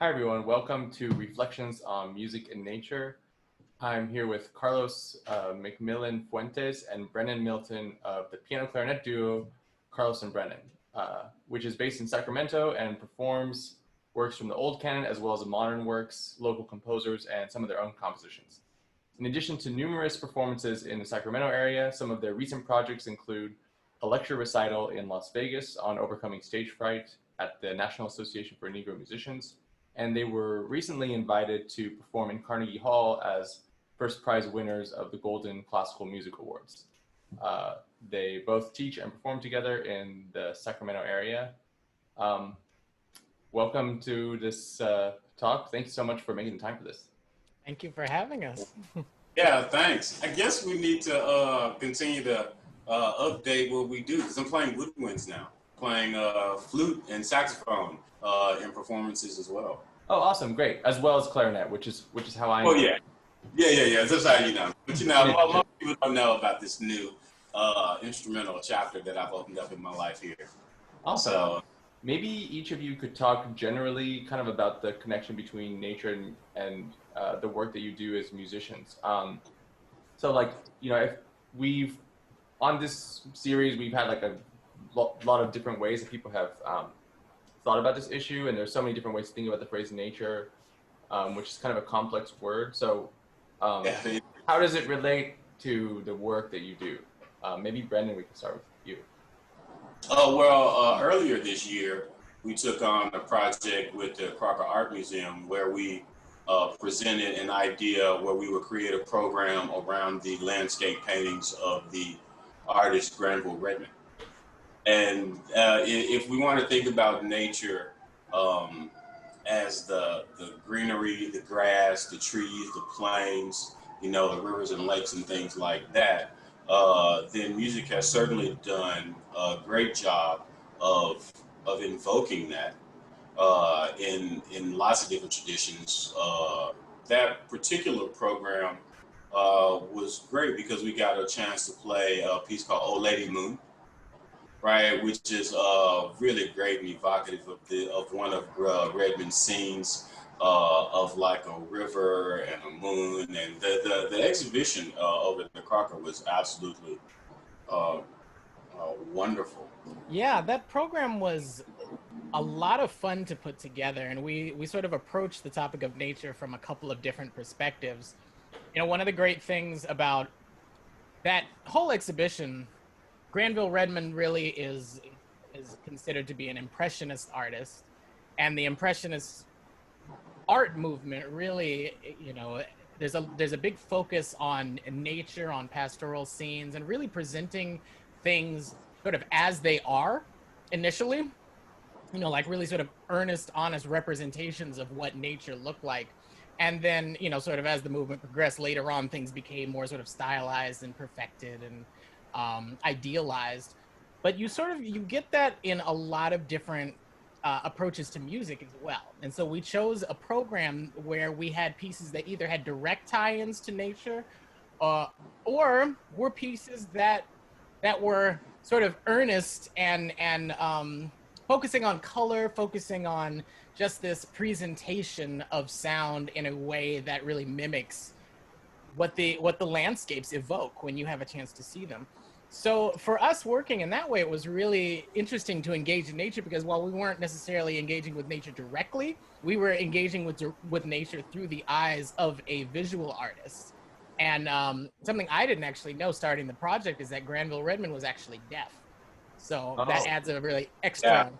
Hi, everyone. Welcome to Reflections on Music and Nature. I'm here with Carlos McMillan Fuentes and Brennen Milton of the piano clarinet duo Carlos and Brennen, which is based in Sacramento and performs works from the old canon as well as the modern works, local composers, and some of their own compositions. In addition to numerous performances in the Sacramento area, some of their recent projects include a lecture recital in Las Vegas on overcoming stage fright at the National Association for Negro Musicians, and they were recently invited to perform in Carnegie Hall as first prize winners of the Golden Classical Music Awards. Uh, they both teach and perform together in the Sacramento area. Um, Welcome to this talk. Thank you so much for making the time for this. Thank you for having us. Yeah, thanks. I guess we need to continue to update what we do because I'm playing woodwinds now, playing flute and saxophone in performances as well. Oh, awesome, great. As well as clarinet, which is how I. Oh yeah. That's how you know. But most people don't know about this new instrumental chapter that I've opened up in my life here. Awesome. So Maybe each of you could talk generally kind of about the connection between nature and the work that you do as musicians. So like, if we've, on this series, we've had like a lot of different ways that people have thought about this issue, and there's so many different ways to think about the phrase nature, which is kind of a complex word. So how does it relate to the work that you do? Maybe Brendan, we can start with you. Earlier this year, we took on a project with the Crocker Art Museum where we presented an idea where we would create a program around the landscape paintings of the artist Granville Redmond. And if we want to think about nature as the greenery, the grass, the trees, the plains, the rivers and lakes and things like that, then music has certainly done a great job of invoking that in lots of different traditions. That particular program was great because we got a chance to play a piece called "Oh Lady Moon," right, which is really great and evocative of one of Redmond's scenes of like a river and a moon, and the exhibition over at the Crocker was absolutely uh, wonderful. Yeah, that program was a lot of fun to put together, and we sort of approached the topic of nature from a couple of different perspectives. One of the great things about that whole exhibition, Granville Redmond really is considered to be an impressionist artist, and the impressionist art movement really, there's a big focus on nature, on pastoral scenes, and really presenting things sort of as they are initially, like really sort of earnest, honest representations of what nature looked like. And then, sort of as the movement progressed later on, things became more sort of stylized and perfected and idealized. But you get that in a lot of different approaches to music as well. And so we chose a program where we had pieces that either had direct tie-ins to nature or were pieces that were sort of earnest and focusing on color, focusing on just this presentation of sound in a way that really mimics what the landscapes evoke when you have a chance to see them. So for us working in that way, it was really interesting to engage in nature because while we weren't necessarily engaging with nature directly, we were engaging with nature through the eyes of a visual artist. And something I didn't actually know starting the project is that Granville Redmond was actually deaf. So that adds a really extra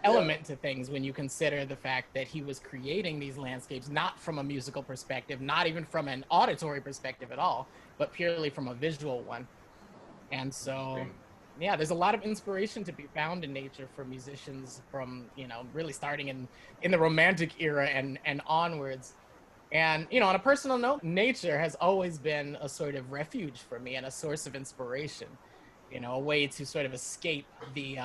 element to things when you consider the fact that he was creating these landscapes not from a musical perspective, not even from an auditory perspective at all, but purely from a visual one. And so, yeah, there's a lot of inspiration to be found in nature for musicians from, really starting in the Romantic era and onwards. And, on a personal note, nature has always been a sort of refuge for me and a source of inspiration, a way to sort of escape the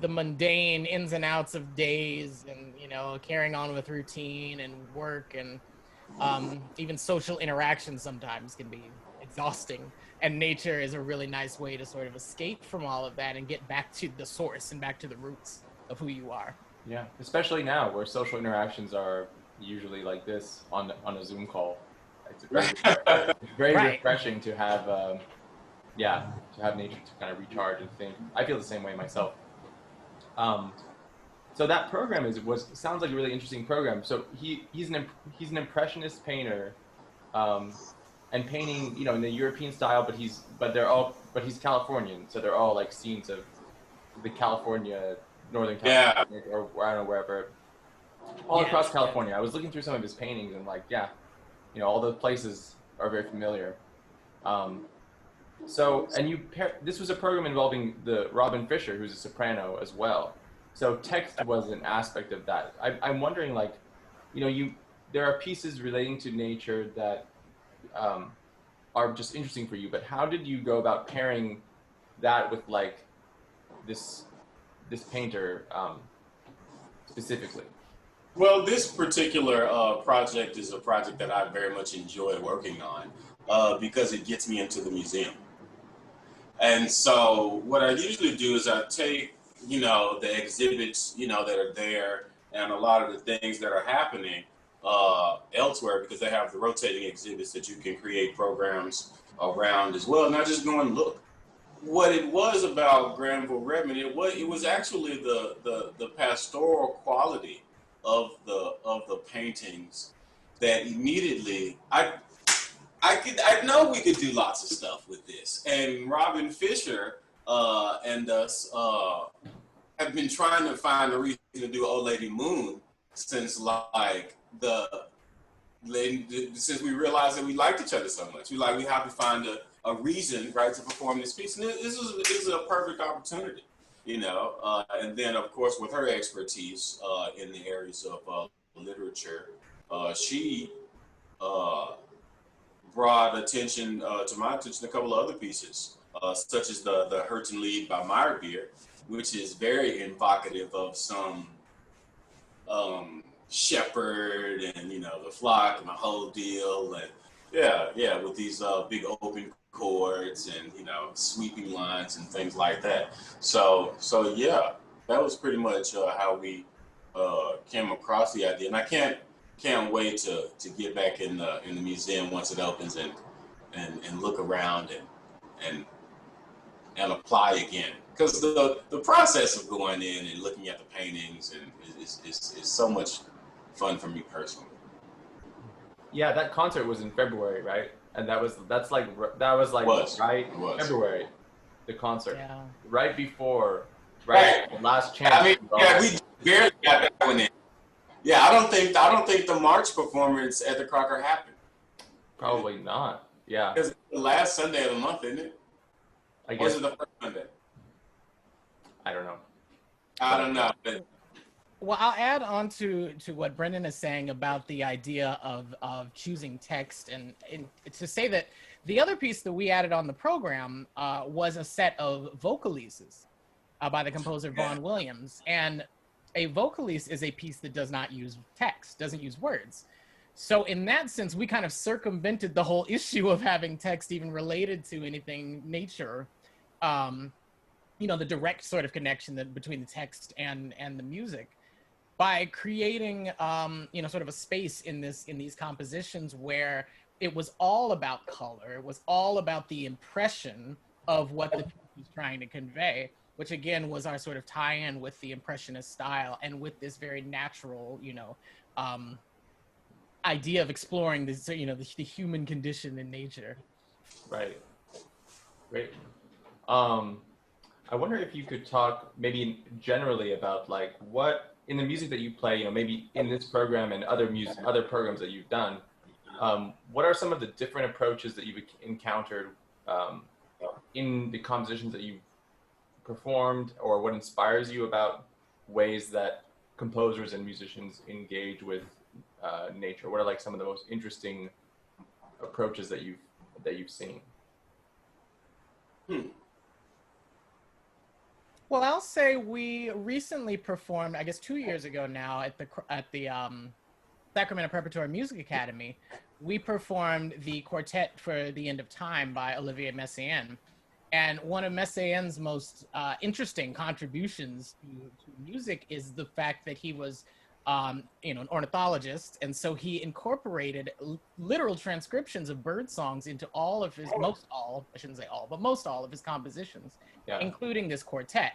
mundane ins and outs of days and, carrying on with routine and work and even social interaction sometimes can be exhausting, and nature is a really nice way to sort of escape from all of that and get back to the source and back to the roots of who you are. Yeah, especially now where social interactions are usually like this on a Zoom call. It's very Right. refreshing to have, yeah, to have nature to kind of recharge and think. I feel the same way myself. Um, so that program sounds like a really interesting program. So he's an impressionist painter, um, and painting, you know, in the European style, but he's Californian, so they're all like scenes of the California, Northern Yeah. California, or I don't know, wherever, all across California. I was looking through some of his paintings and like, yeah, you know, all those places are very familiar. So, and this was a program involving the Robin Fischer, who's a soprano as well. So text was an aspect of that. I'm wondering, like, you know, there are pieces relating to nature that are just interesting for you, but how did you go about pairing that with like this painter specifically? Well, this particular project is a project that I very much enjoy working on because it gets me into the museum. And so what I usually do is I take, you know, the exhibits, you know, that are there and a lot of the things that are happening elsewhere, because they have the rotating exhibits that you can create programs around as well. And I just go and look. What it was about Granville Redmond, it was actually the pastoral quality of the paintings that immediately I know we could do lots of stuff with this. And Robin Fischer and us have been trying to find a reason to do Old Lady Moon since like since we realized that we liked each other so much. We have to find a reason, right, to perform this piece. And this is a perfect opportunity, you know. And then, of course, with her expertise in the areas of literature, she brought attention to my attention a couple of other pieces, such as the Hurton Lied by Meyerbeer, which is very evocative of some shepherd and, you know, the flock and the whole deal, and yeah, with these big open chords and, you know, sweeping lines and things like that. So yeah, that was pretty much how we came across the idea, and I can't wait to get back in the museum once it opens and look around and apply again, because the process of going in and looking at the paintings and is so much fun for me personally. Yeah, that concert was in February, right? And that was right February, the concert, Yeah. right before, right, the last chance. I mean, yeah, we barely got that one in. Yeah, I don't think the March performance at the Crocker happened. Probably not. Yeah. Because it's the last Sunday of the month, isn't it? I Or guess. is it the first Sunday? I don't know. I don't know. But Well, I'll add on to what Brendan is saying about the idea of choosing text, and to say that the other piece that we added on the program was a set of vocalises by the composer Vaughan Williams. And a vocalise is a piece that does not use text, doesn't use words. So in that sense, we kind of circumvented the whole issue of having text even related to anything nature. You know, the direct sort of connection between the text and the music, by creating you know, sort of a space in these compositions where it was all about color. It was all about the impression of what the piece was trying to convey, which again was our sort of tie-in with the impressionist style and with this very natural, you know, idea of exploring this, you know, the human condition in nature. Right. Great. I wonder if you could talk maybe generally about like what in the music that you play, you know, maybe in this program and other programs that you've done, what are some of the different approaches that you've encountered in the compositions that you've performed, or what inspires you about ways that composers and musicians engage with nature? What are like some of the most interesting approaches that you've seen? Well, I'll say we recently performed, I guess 2 years ago now, at the Sacramento Preparatory Music Academy. We performed the quartet for The End of Time by Olivier Messiaen. And one of Messiaen's most interesting contributions to music is the fact that he was, an ornithologist, and so he incorporated literal transcriptions of bird songs into all of his, most all, I shouldn't say all, but most all of his compositions, including this quartet.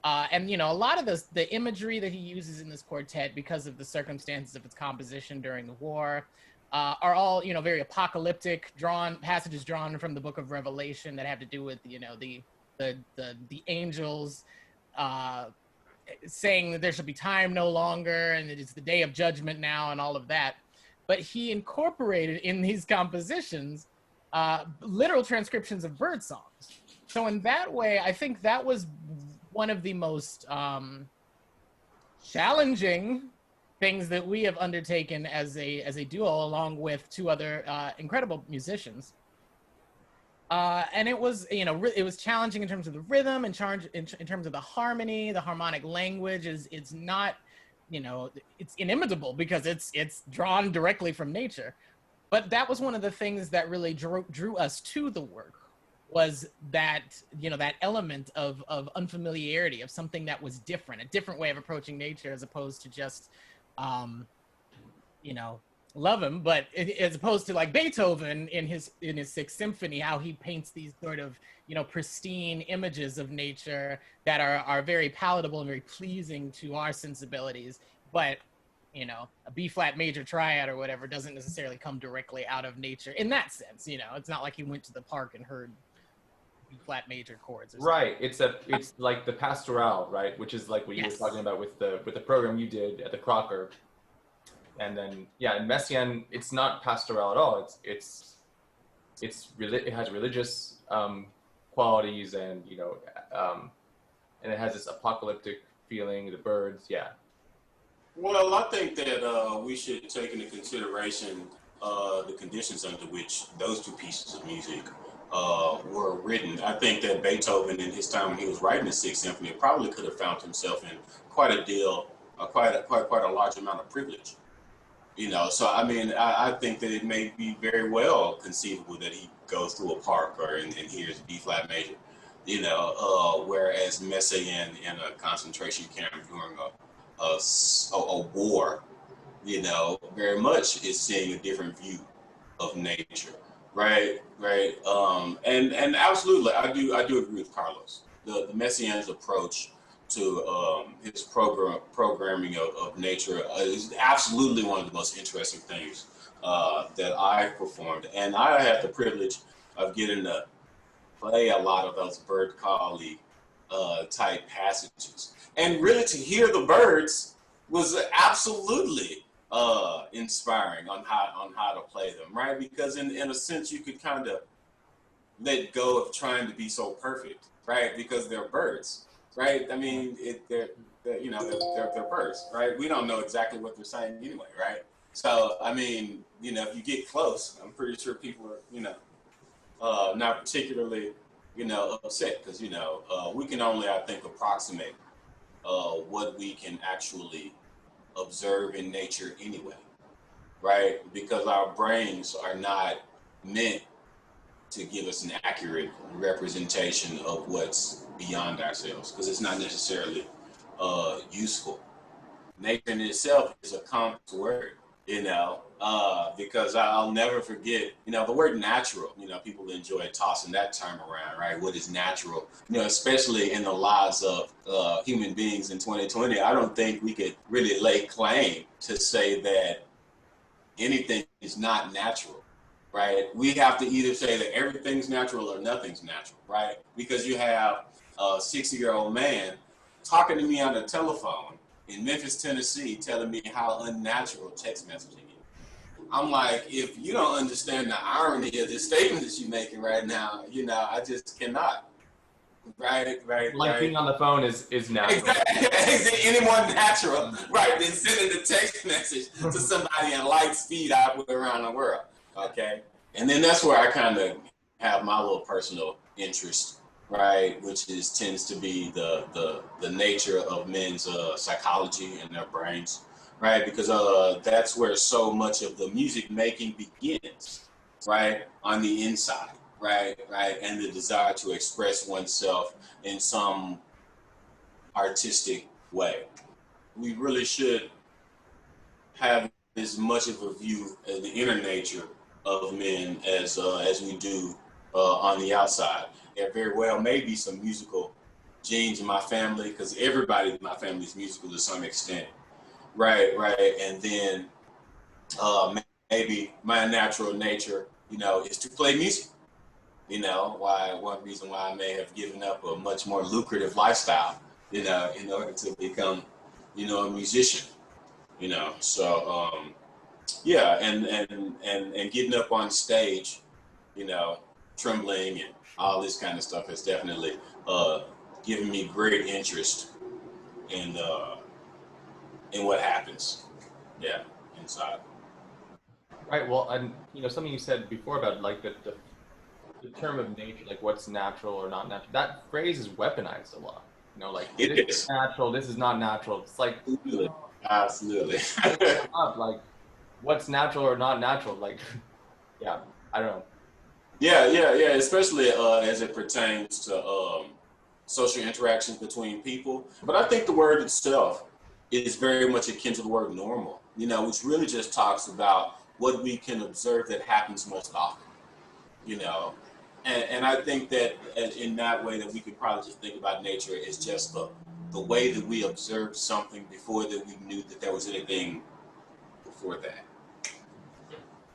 And a lot of the imagery that he uses in this quartet, because of the circumstances of its composition during the war, are all very apocalyptic, passages drawn from the Book of Revelation that have to do with the angels saying that there shall be time no longer and it's the day of judgment now and all of that. But he incorporated in these compositions literal transcriptions of bird songs. So in that way, I think that was one of the most challenging things that we have undertaken as a duo, along with two other incredible musicians. And it was, it was challenging in terms of the rhythm, in terms of the harmony, the harmonic language it's not, it's inimitable because it's drawn directly from nature. But that was one of the things that really drew us to the work, was that, that element of unfamiliarity, of something that was different, a different way of approaching nature, as opposed to just, love him, but as opposed to like Beethoven in his Sixth Symphony, how he paints these sort of pristine images of nature that are very palatable and very pleasing to our sensibilities. But a B flat major triad or whatever doesn't necessarily come directly out of nature in that sense. It's not like he went to the park and heard B flat major chords. Right. It's like the pastoral, right, which is like what you were talking about with the program you did at the Crocker. And then, in Messiaen, it's not pastoral at all. It has religious qualities, and and it has this apocalyptic feeling. The birds, Well, I think that we should take into consideration the conditions under which those two pieces of music were written. I think that Beethoven, in his time when he was writing the Sixth Symphony, probably could have found himself in quite a large amount of privilege. So I mean, I think that it may be very well conceivable that he goes through a park and hears B flat major, whereas Messiaen in a concentration camp during a war, very much is seeing a different view of nature, right, and absolutely, I do agree with Carlos. The Messiaen's approach to his programming of nature is absolutely one of the most interesting things that I've performed. And I had the privilege of getting to play a lot of those bird collie type passages. And really to hear the birds was absolutely inspiring on how to play them, right? Because in a sense, you could kind of let go of trying to be so perfect, right? Because they're birds. Right, I mean, they're birds, right? We don't know exactly what they're saying anyway, right? So, I mean, if you get close, I'm pretty sure people are, not particularly, upset, because we can only, I think, approximate what we can actually observe in nature anyway, right? Because our brains are not meant to give us an accurate representation of what's beyond ourselves, because it's not necessarily useful. Nature in itself is a complex word, because I'll never forget, the word natural, people enjoy tossing that term around, right? What is natural, especially in the lives of human beings in 2020. I don't think we could really lay claim to say that anything is not natural. Right, we have to either say that everything's natural or nothing's natural, right? Because you have a 60-year-old man talking to me on the telephone in Memphis, Tennessee, telling me how unnatural text messaging is. I'm like, if you don't understand the irony of the statement that you're making right now, I just cannot. Right. Like being on the phone is natural. Exactly. Is it any more natural, right, than sending a text message to somebody in light speed halfway around the world? Okay, and then that's where I kind of have my little personal interest, right, which tends to be the nature of men's psychology and their brains, right, because that's where so much of the music making begins, right, on the inside, right, and the desire to express oneself in some artistic way. We really should have as much of a view of the inner nature of men as we do on the outside. There very well may be some musical genes in my family, because everybody in my family is musical to some extent, right, and then maybe my natural nature, is to play music. One reason why I may have given up a much more lucrative lifestyle, in order to become, a musician, So, yeah, and getting up on stage, trembling and all this kind of stuff has definitely given me great interest in what happens, inside. Right. Well, and something you said before about like the term of nature, like what's natural or not natural. That phrase is weaponized a lot. Like It this is natural, this is not natural. It's like absolutely. Like what's natural or not natural. Like, yeah, I don't know. Yeah. Especially as it pertains to social interactions between people. But I think the word itself is very much akin to the word normal. Which really just talks about what we can observe that happens most often. And I think that in that way that we could probably just think about nature as just the way that we observed something before that we knew that there was anything before that.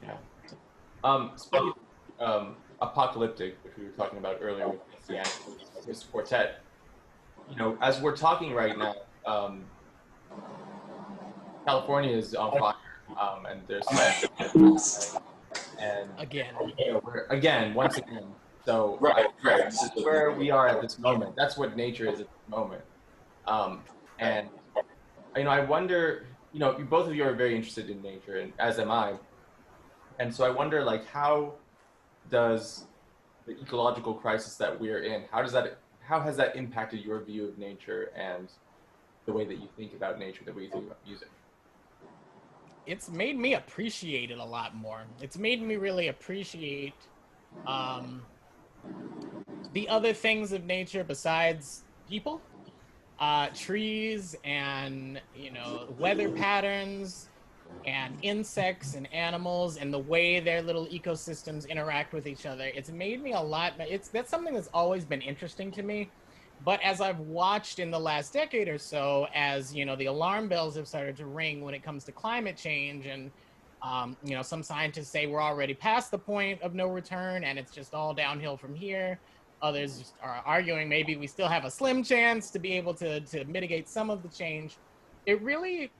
Yeah. Speaking apocalyptic, which we were talking about earlier with this quartet, as we're talking right now, California is on fire, and there's and once again. So right. This is where we are at this moment. That's what nature is at this moment. And I wonder, both of you are very interested in nature, and as am I. And so I wonder, like, how does the ecological crisis that we're in, how has that impacted your view of nature and the way that you think about nature, the way you think about music? It's made me appreciate it a lot more. It's made me really appreciate the other things of nature besides people, trees and, weather patterns and insects and animals and the way their little ecosystems interact with each other. It's made me that's something that's always been interesting to me. But as I've watched in the last decade or so, as the alarm bells have started to ring when it comes to climate change, and some scientists say we're already past the point of no return and it's just all downhill from here. Others are arguing maybe we still have a slim chance to be able to mitigate some of the change. It really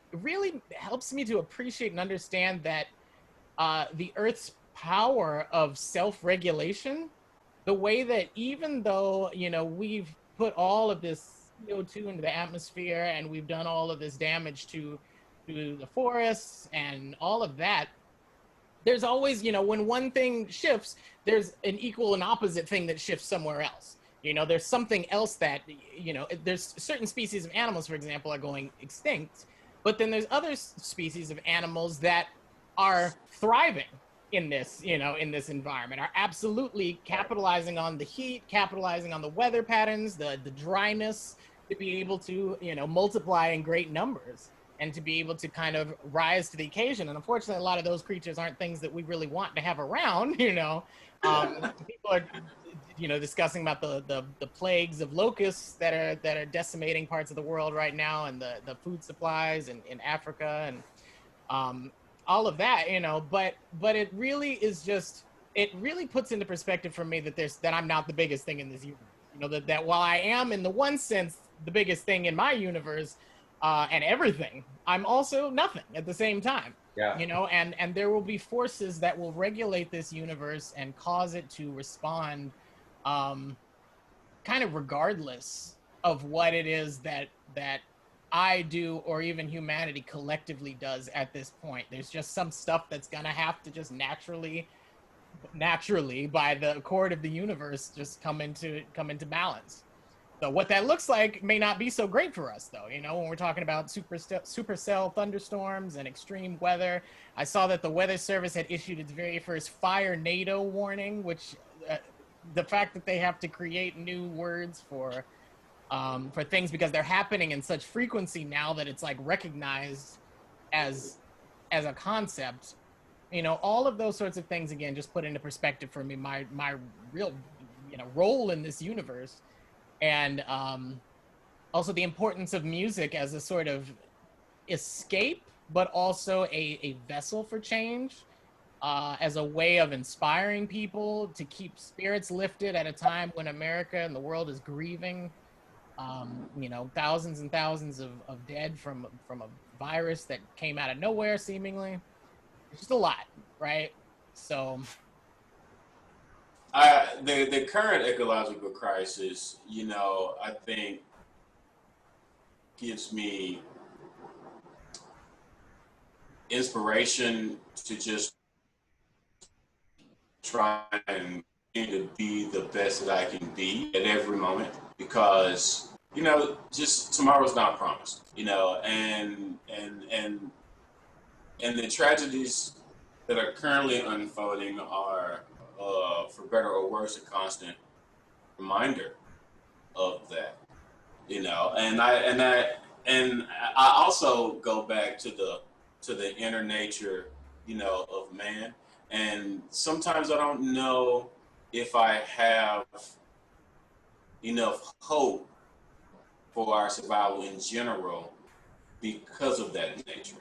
helps me to appreciate and understand that the Earth's power of self-regulation, the way that even though we've put all of this CO2 into the atmosphere and we've done all of this damage to the forests and all of that, there's always, when one thing shifts, there's an equal and opposite thing that shifts somewhere else. There's something else that, there's certain species of animals, for example, are going extinct, but then there's other species of animals that are thriving in this, in this environment, are absolutely capitalizing on the heat, capitalizing on the weather patterns, the dryness, to be able to, multiply in great numbers and to be able to kind of rise to the occasion. And unfortunately, a lot of those creatures aren't things that we really want to have around, People are, discussing about the plagues of locusts that are decimating parts of the world right now, and the food supplies in Africa and all of that, but it really is just, it really puts into perspective for me that I'm not the biggest thing in this universe. That while I am in the one sense the biggest thing in my universe and everything, I'm also nothing at the same time. Yeah. And there will be forces that will regulate this universe and cause it to respond kind of regardless of what it is that I do or even humanity collectively does at this point. There's just some stuff that's gonna have to just naturally by the accord of the universe just come into balance. So what that looks like may not be so great for us, though. When we're talking about supercell thunderstorms and extreme weather. I saw that the Weather Service had issued its very first fire NATO warning, which the fact that they have to create new words for things because they're happening in such frequency now that it's like recognized as a concept. You know, all of those sorts of things again just put into perspective for me my real, you know, role in this universe, and also the importance of music as a sort of escape, but also a vessel for change, as a way of inspiring people to keep spirits lifted at a time when America and the world is grieving. You know, thousands and thousands of dead from a virus that came out of nowhere, seemingly. It's just a lot, right? So, the current ecological crisis, you know, I think gives me inspiration to just try and to be the best that I can be at every moment, because you know, just tomorrow's not promised, you know, and the tragedies that are currently unfolding are, for better or worse, a constant reminder of that, you know. And I also go back to the inner nature, you know, of man. And sometimes I don't know if I have enough hope for our survival in general because of that nature,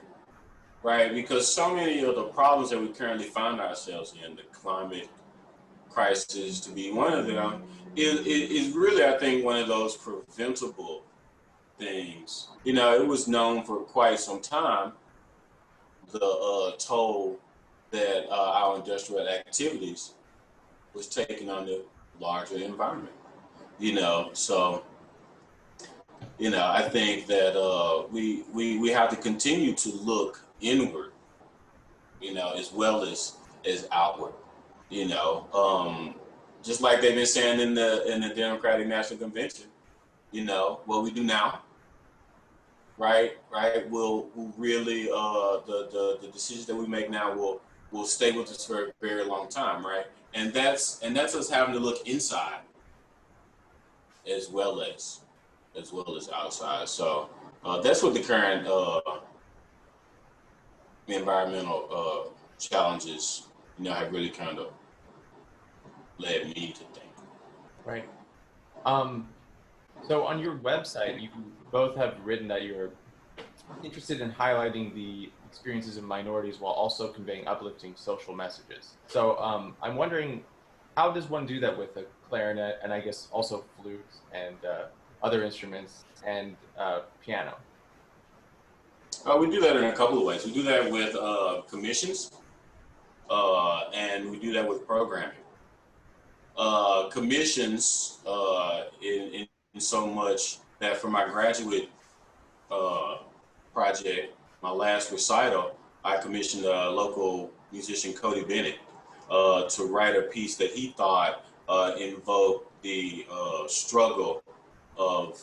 right? Because so many of the problems that we currently find ourselves in, the climate crisis to be one of them, is really, I think, one of those preventable things. You know, it was known for quite some time the toll that our industrial activities was taking on the larger environment. You know, so you know, I think that we have to continue to look inward, you know, as well as outward. You know, just like they've been saying in the Democratic National Convention. You know, what we do now, right, will really the decisions that we make now will stay with us for a very long time, right? And that's us having to look inside as well as outside. So that's what the current environmental challenges, you know, have really kind of led me to think. Right. So on your website, you both have written that you're interested in highlighting the experiences of minorities while also conveying uplifting social messages. So I'm wondering, how does one do that with a clarinet and I guess also flute and other instruments and piano? We do that in a couple of ways. We do that with commissions, and we do that with programming. Commissions in so much that for my graduate project, my last recital, I commissioned a local musician, Cody Bennett, to write a piece that he thought invoked the struggle of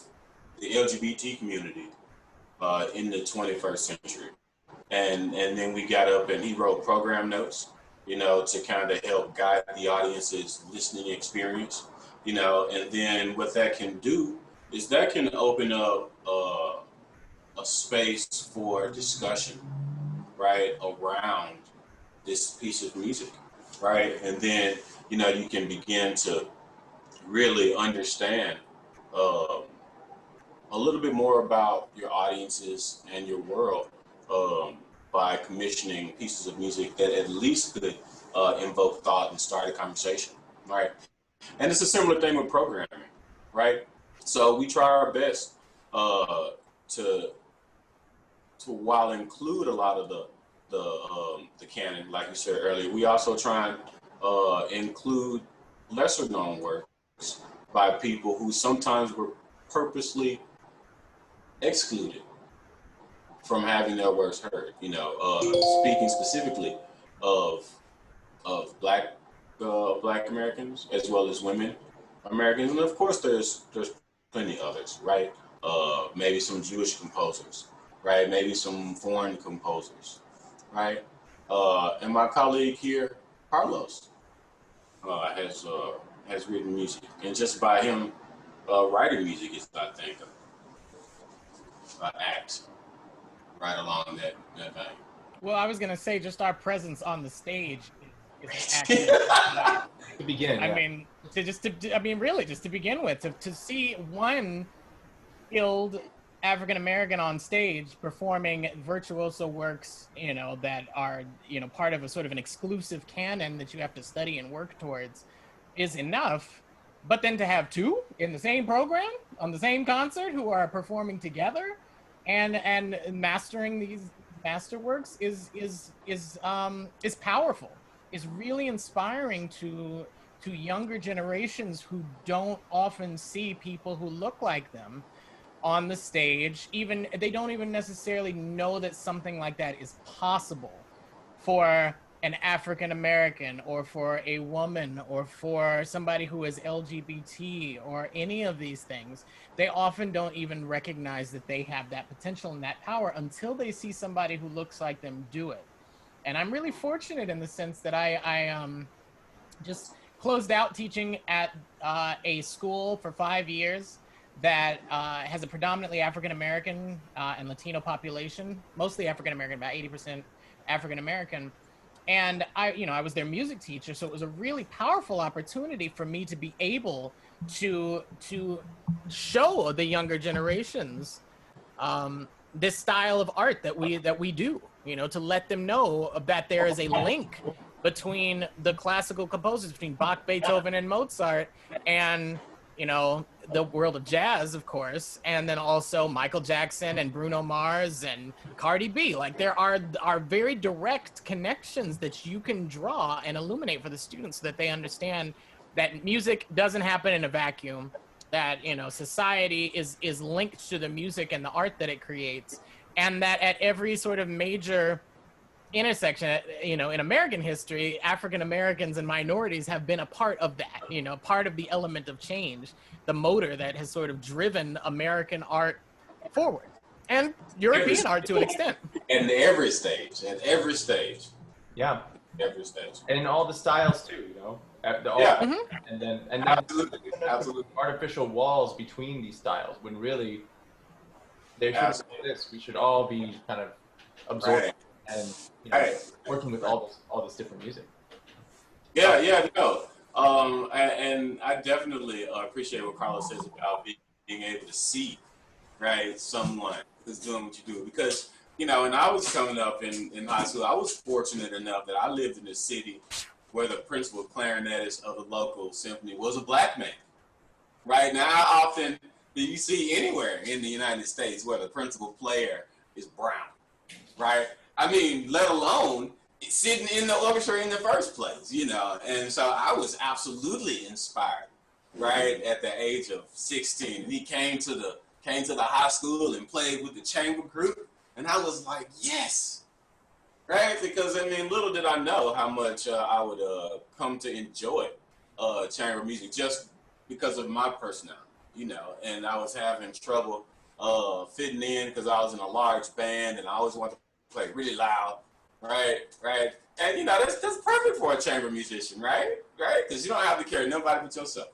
the LGBT community in the 21st century. And then we got up and he wrote program notes, you know, to kind of help guide the audience's listening experience, you know. And then what that can do is that can open up a space for discussion, right, around this piece of music, right? And then, you know, you can begin to really understand a little bit more about your audiences and your world by commissioning pieces of music that at least could invoke thought and start a conversation, right? And it's a similar thing with programming, right? So we try our best to while include a lot of the canon, like you said earlier, we also try and include lesser known works by people who sometimes were purposely excluded from having their works heard. You know, speaking specifically of Black Americans as well as women Americans, and of course there's plenty others, right? Maybe some Jewish composers, right? Maybe some foreign composers, right? And my colleague here, Carlos, has has written music, and just by him writing music is, I think, an act right along that vein. Well, I was gonna say just our presence on the stage is an act. To begin, I mean, really, just to begin with, to see one skilled African American on stage performing virtuoso works, that are, part of a sort of an exclusive canon that you have to study and work towards is enough. But then to have two in the same program on the same concert who are performing together and mastering these masterworks is powerful. Is really inspiring to younger generations who don't often see people who look like them on the stage. Even they don't even necessarily know that something like that is possible for an African American, or for a woman, or for somebody who is LGBT, or any of these things. They often don't even recognize that they have that potential and that power until they see somebody who looks like them do it. And I'm really fortunate in the sense that I just closed out teaching at a school for 5 years that has a predominantly African American and Latino population, mostly African American, about 80% African American. And I was their music teacher, so it was a really powerful opportunity for me to be able to show the younger generations this style of art that we do, to let them know that there is a link between the classical composers, between Bach, Beethoven, and Mozart, and the world of jazz, of course, and then also Michael Jackson and Bruno Mars and Cardi B. Like, there are very direct connections that you can draw and illuminate for the students so that they understand that music doesn't happen in a vacuum, that society is linked to the music and the art that it creates, and that at every sort of major intersection, in American history, African Americans and minorities have been a part of that, part of the element of change, the motor that has sort of driven American art forward, and European art to an extent. And every stage. Yeah. Every stage. And in all the styles too, And then absolutely artificial walls between these styles, when really there should be this. We should all be kind of absorbed. Right. And working with all this different music. And I definitely appreciate what Carlos says about being able to see, right, someone who's doing what you do. Because, when I was coming up in high school, I was fortunate enough that I lived in a city where the principal clarinetist of the local symphony was a black man. Right? Now, how often do you see anywhere in the United States where the principal player is brown, right? I mean, let alone sitting in the orchestra in the first place, And so I was absolutely inspired, right, at the age of 16. And he came to the high school and played with the chamber group, and I was like, yes, right? Because little did I know how much I would come to enjoy chamber music just because of my personality, And I was having trouble fitting in because I was in a large band, and I always wanted to play really loud, right, and that's perfect for a chamber musician, right, because you don't have to carry nobody but yourself.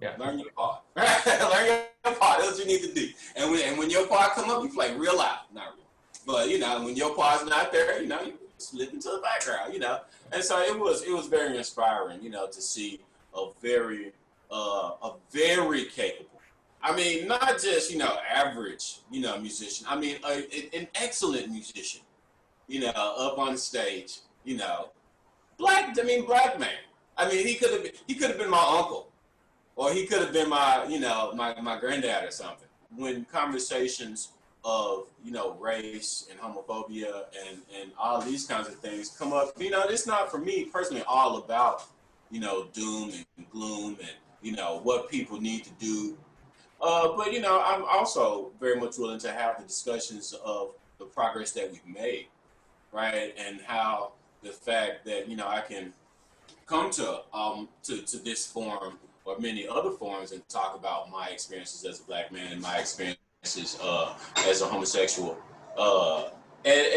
Yeah, learn your part, right? Learn your part. That's what you need to do. And when your part come up, you play real loud, not real, but when your part's not there, you slip into the background, And so it was very inspiring, to see a very capable. Not just, average, musician. An excellent musician, up on stage, black man. He could have been my uncle, or he could have been my, my granddad or something. When conversations of, race and homophobia and all these kinds of things come up, it's not for me personally all about, doom and gloom and, what people need to do. But I'm also very much willing to have the discussions of the progress that we've made, right? And how the fact that I can come to this forum or many other forums and talk about my experiences as a black man and my experiences as a homosexual, and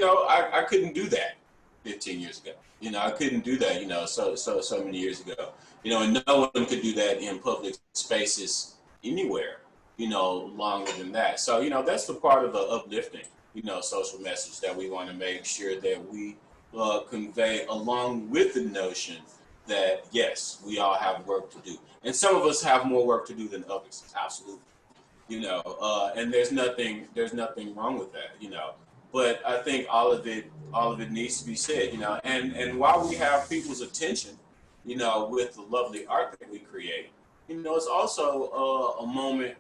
I couldn't do that 15 years ago. I couldn't do that, so many years ago. And no one could do that in public spaces anywhere, longer than that. So, that's the part of the uplifting, social message that we want to make sure that we convey, along with the notion that, yes, we all have work to do. And some of us have more work to do than others, absolutely. And there's nothing wrong with that, But I think all of it needs to be said, And while we have people's attention, with the lovely art that we create, it's also a moment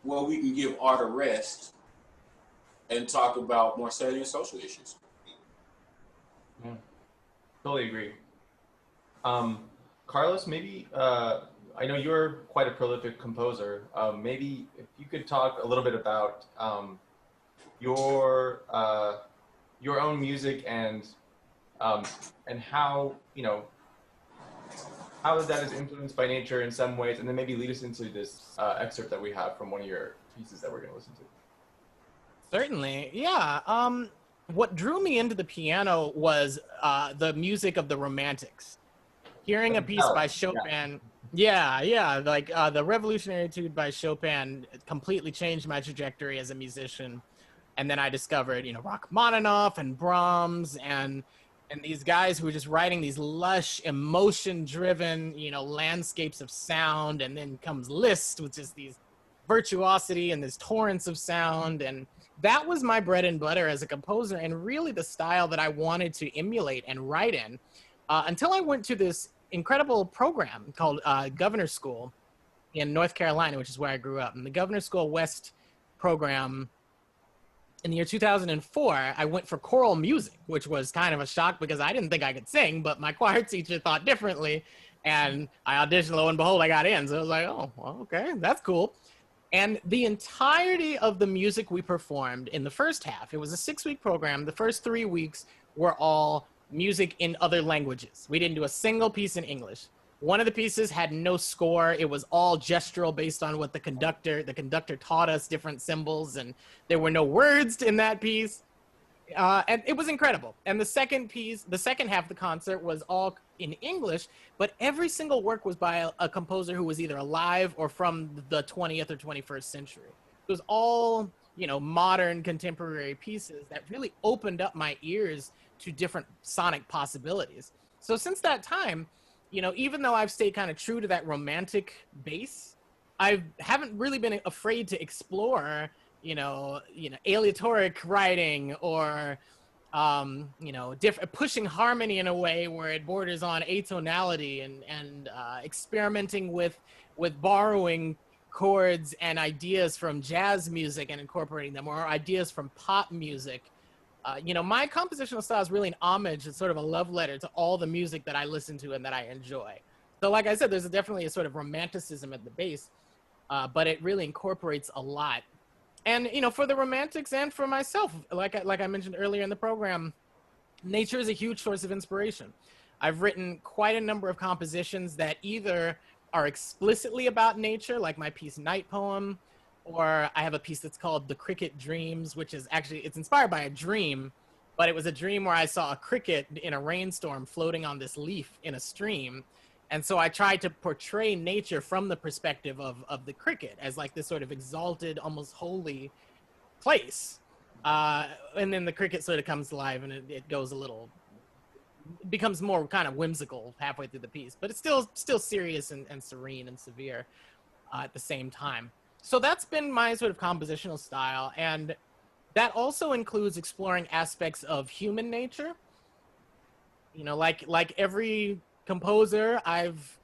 where we can give art a rest and talk about more salient social issues. Yeah, totally agree. Carlos, maybe I know you're quite a prolific composer. Maybe if you could talk a little bit about your own music and how how that is influenced by nature in some ways, and then maybe lead us into this excerpt that we have from one of your pieces that we're going to listen to. Certainly, yeah. What drew me into the piano was the music of the Romantics. Hearing a piece by Chopin, like the Revolutionary Etude by Chopin completely changed my trajectory as a musician. And then I discovered, Rachmaninoff and Brahms and these guys who were just writing these lush, emotion-driven, landscapes of sound. And then comes Liszt, which is these virtuosity and this torrents of sound. And that was my bread and butter as a composer, and really the style that I wanted to emulate and write in. Until I went to this incredible program called Governor School in North Carolina, which is where I grew up. And the Governor School West program, in the year 2004, I went for choral music, which was kind of a shock because I didn't think I could sing, but my choir teacher thought differently. And I auditioned, lo and behold, I got in. So I was like, oh, well, okay, that's cool. And the entirety of the music we performed in the first half, it was a 6-week program. The first 3 weeks were all music in other languages. We didn't do a single piece in English. One of the pieces had no score. It was all gestural based on what the conductor taught us, different symbols, and there were no words in that piece. And it was incredible. And the second half of the concert was all in English, but every single work was by a composer who was either alive or from the 20th or 21st century. It was all, modern contemporary pieces that really opened up my ears to different sonic possibilities. So since that time, even though I've stayed kind of true to that romantic base, I haven't really been afraid to explore, aleatoric writing or, pushing harmony in a way where it borders on atonality and experimenting with borrowing chords and ideas from jazz music and incorporating them, or ideas from pop music. My compositional style is really an homage. It's sort of a love letter to all the music that I listen to and that I enjoy. So like I said, there's definitely a sort of romanticism at the base, but it really incorporates a lot. And, for the Romantics and for myself, like I mentioned earlier in the program, nature is a huge source of inspiration. I've written quite a number of compositions that either are explicitly about nature, like my piece Night Poem, or I have a piece that's called The Cricket Dreams, which is actually, it's inspired by a dream, but it was a dream where I saw a cricket in a rainstorm floating on this leaf in a stream. And so I tried to portray nature from the perspective of the cricket as like this sort of exalted, almost holy place. And then the cricket sort of comes alive and it goes becomes more kind of whimsical halfway through the piece, but it's still serious and serene and severe at the same time. So that's been my sort of compositional style. And that also includes exploring aspects of human nature. Like every composer, I've,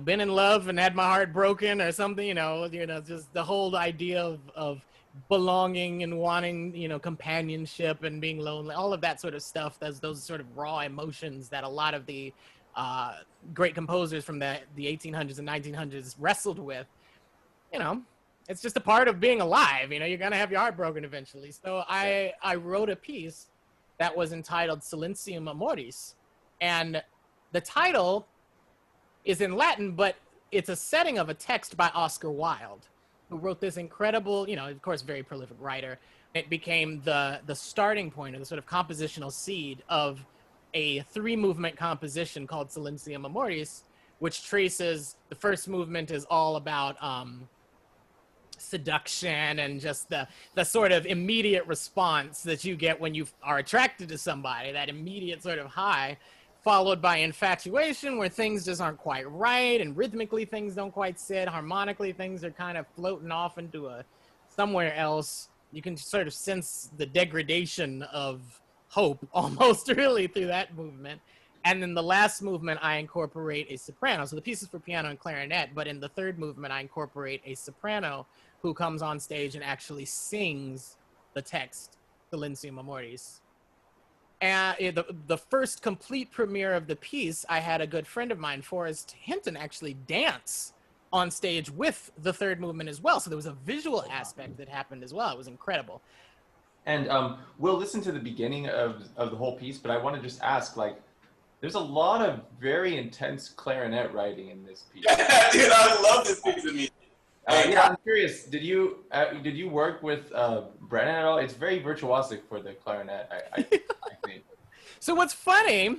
been in love and had my heart broken or something, just the whole idea of belonging and wanting, companionship and being lonely, all of that sort of stuff. Those sort of raw emotions that a lot of the great composers from the 1800s and 1900s wrestled with. It's just a part of being alive. You're going to have your heart broken eventually. So I wrote a piece that was entitled Silentium Amoris. And the title is in Latin, but it's a setting of a text by Oscar Wilde. who wrote this incredible, you know, of course, very prolific writer. It became the starting point, or the sort of compositional seed of a 3-movement composition called Silentium Amoris, which traces, the first movement is all about seduction and just the sort of immediate response that you get when you are attracted to somebody, that immediate sort of high, followed by infatuation, where things just aren't quite right, and rhythmically things don't quite sit, harmonically things are kind of floating off into somewhere else. You can sort of sense the degradation of hope almost really through that movement. And then the last movement, I incorporate a soprano. So the piece is for piano and clarinet, but in the third movement, I incorporate a soprano who comes on stage and actually sings the text, Silentium Amoris. And the first complete premiere of the piece, I had a good friend of mine, Forrest Hinton, actually dance on stage with the third movement as well. So there was a visual aspect that happened as well. It was incredible. And we'll listen to the beginning of the whole piece, but I want to just ask, like, there's a lot of very intense clarinet writing in this piece. Dude, I love this piece of music. Yeah, I'm curious. Did you work with Brennen at all? It's very virtuosic for the clarinet, I think. So what's funny,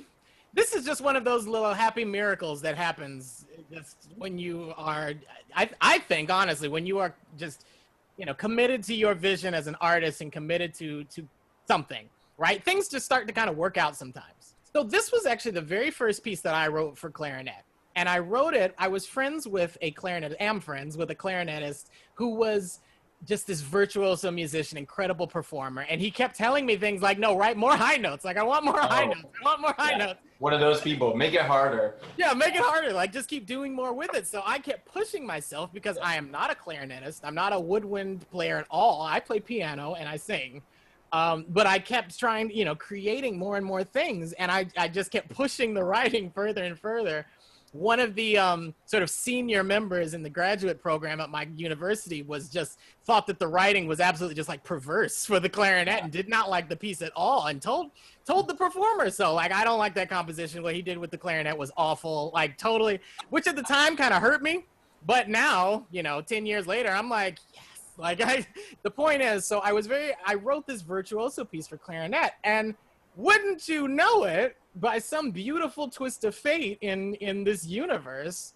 this is just one of those little happy miracles that happens just when you are, I think, honestly, when you are just, you know, committed to your vision as an artist and committed to something, right? Things just start to kind of work out sometimes. So this was actually the very first piece that I wrote for clarinet. And I wrote it, I was friends with a clarinetist who was just this virtuoso musician, incredible performer. And he kept telling me things like, no, write more high notes. Like, I want more high notes. I want more high notes. One of those people, make it harder. Yeah, make it harder. Like, just keep doing more with it. So I kept pushing myself because I am not a clarinetist. I'm not a woodwind player at all. I play piano and I sing. But I kept trying, you know, creating more and more things. And I just kept pushing the writing further and further. One of the sort of senior members in the graduate program at my university thought that the writing was absolutely just like perverse for the clarinet and did not like the piece at all, and told the performer so. Like, I don't like that composition. What he did with the clarinet was awful, like totally, which at the time kind of hurt me. But now, you know, 10 years later, I'm like, yes. Like, the point is, so I wrote this virtuoso piece for clarinet, and wouldn't you know it, by some beautiful twist of fate in this universe,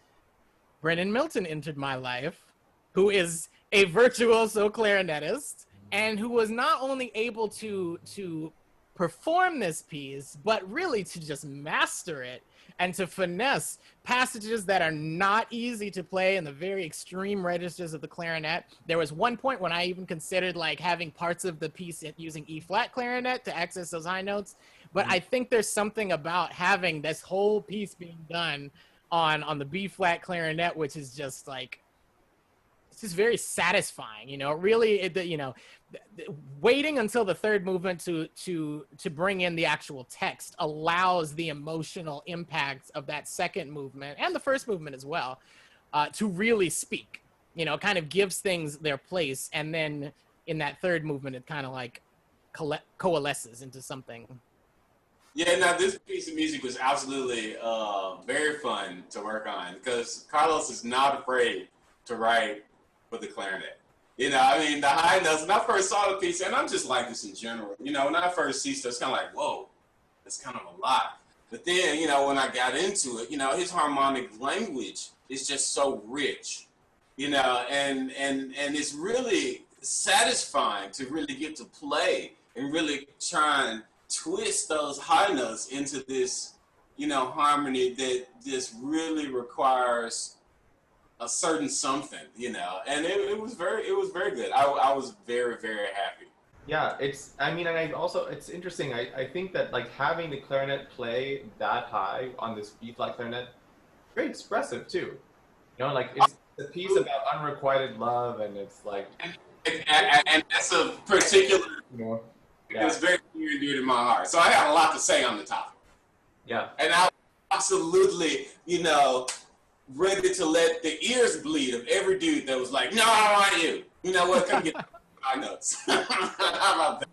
Brennen Milton entered my life, who is a virtuoso clarinetist, and who was not only able to perform this piece, but really to just master it and to finesse passages that are not easy to play in the very extreme registers of the clarinet. There was one point when I even considered like having parts of the piece using E-flat clarinet to access those high notes. But I think there's something about having this whole piece being done on the B-flat clarinet, which is just like, it's just very satisfying, you know. Really, you know, waiting until the third movement to bring in the actual text allows the emotional impact of that second movement and the first movement as well to really speak. You know, kind of gives things their place, and then in that third movement, it kind of like coalesces into something. Yeah, now this piece of music was absolutely very fun to work on because Carlos is not afraid to write for the clarinet. You know, I mean, the high notes, when I first saw the piece, and I'm just like this in general, you know, when I first see stuff, it's kind of like, whoa, that's kind of a lot. But then, you know, when I got into it, you know, his harmonic language is just so rich, you know, and it's really satisfying to really get to play and really try and twist those high notes into this, you know, harmony that just really requires a certain something, you know, and it was very good. I was very, very happy. Yeah, it's interesting. I think that like having the clarinet play that high on this B-flat clarinet, very expressive too. You know, like it's a piece about unrequited love, and it's like, and that's a particular, you know, yeah. It's very near and dear to my heart. So I got a lot to say on the topic. Yeah, and I was absolutely, you know, ready to let the ears bleed of every dude that was like, no, I want you. You know what? Come get my notes. How about that?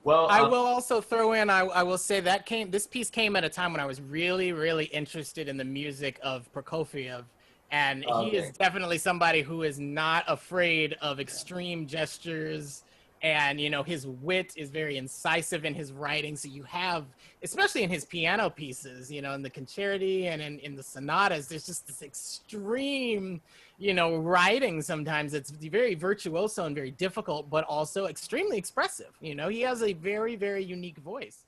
Well, I will also throw in, I will say this piece came at a time when I was really, really interested in the music of Prokofiev And he is definitely somebody who is not afraid of extreme gestures. And, you know, his wit is very incisive in his writing. So you have, especially in his piano pieces, you know, in the concerti and in the sonatas, there's just this extreme, you know, writing sometimes. It's very virtuoso and very difficult, but also extremely expressive. You know, he has a very, very unique voice.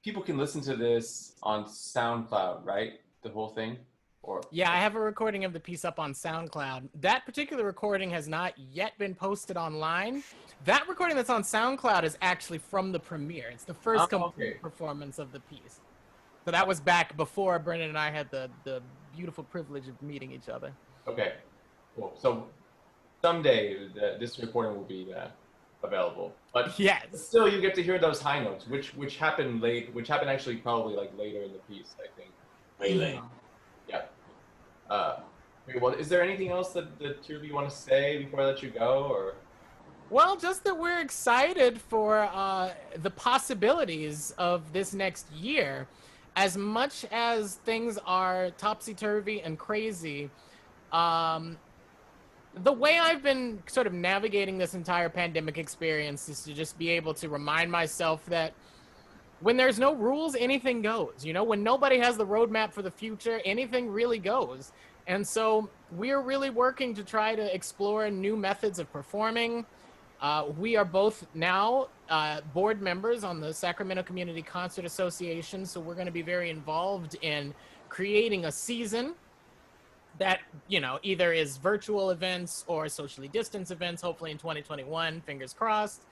People can listen to this on SoundCloud, right? The whole thing? Or Yeah, I have a recording of the piece up on SoundCloud. That particular recording has not yet been posted online. That recording that's on SoundCloud is actually from the premiere. It's the first complete performance of the piece. So that was back before Brennen and I had the beautiful privilege of meeting each other. Okay, cool. So someday this recording will be available. But yes, still, you get to hear those high notes, which happen actually probably like later in the piece, I think. Way late. Yeah. Well, is there anything else that the two of you want to say before I let you go, or? Well, just that we're excited for the possibilities of this next year. As much as things are topsy-turvy and crazy, the way I've been sort of navigating this entire pandemic experience is to just be able to remind myself that when there's no rules, anything goes. You know, when nobody has the roadmap for the future, anything really goes. And so we're really working to try to explore new methods of performing. We are both now board members on the Sacramento Community Concert Association, so we're going to be very involved in creating a season that, you know, either is virtual events or socially distanced events, hopefully in 2021, fingers crossed.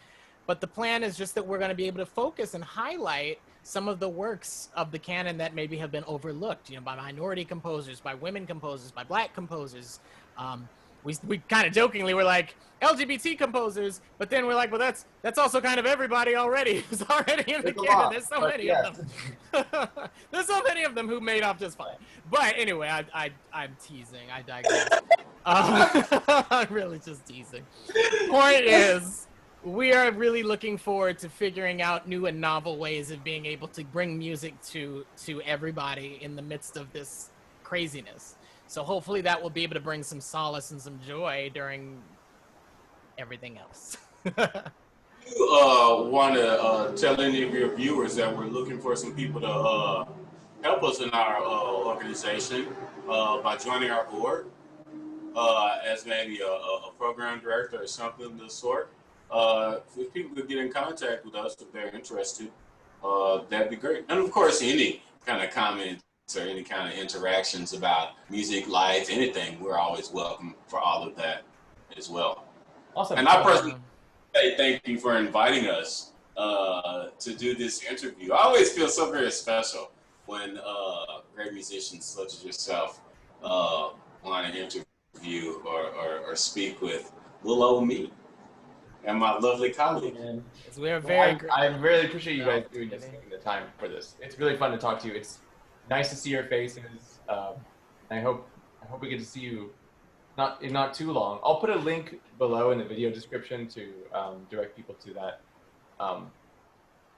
But the plan is just that we're going to be able to focus and highlight some of the works of the canon that maybe have been overlooked, by minority composers, by women composers, by Black composers. We kind of jokingly were like LGBT composers, but then we're like, well, that's also kind of everybody already who's already in the canon. There's so many of them. There's so many of them who made off just fine. But anyway, I'm teasing. I digress. I'm really just teasing. Point is, we are really looking forward to figuring out new and novel ways of being able to bring music to everybody in the midst of this craziness. So hopefully that will be able to bring some solace and some joy during everything else. You want to tell any of your viewers that we're looking for some people to help us in our organization by joining our board as maybe a program director or something of the sort. If people could get in contact with us if they're interested, that'd be great. And of course, any kind of comments or any kind of interactions about music, life, anything, we're always welcome for all of that as well. Awesome. And I personally say thank you for inviting us to do this interview. I always feel so very special when great musicians such as yourself want to interview or speak with little old me and my lovely colleague. We're very I really appreciate you guys doing this, taking the time for this. It's really fun to talk to you. It's nice to see your faces. I hope we get to see you not too long. I'll put a link below in the video description to direct people to that.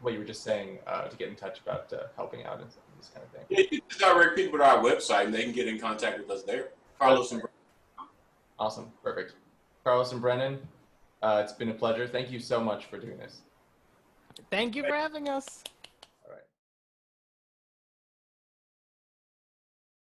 What you were just saying to get in touch about helping out and this kind of thing. Yeah, you can direct people to our website and they can get in contact with us there. Carlos and Brennen. Awesome, perfect. Carlos and Brennen, it's been a pleasure. Thank you so much for doing this. Thank you for having us.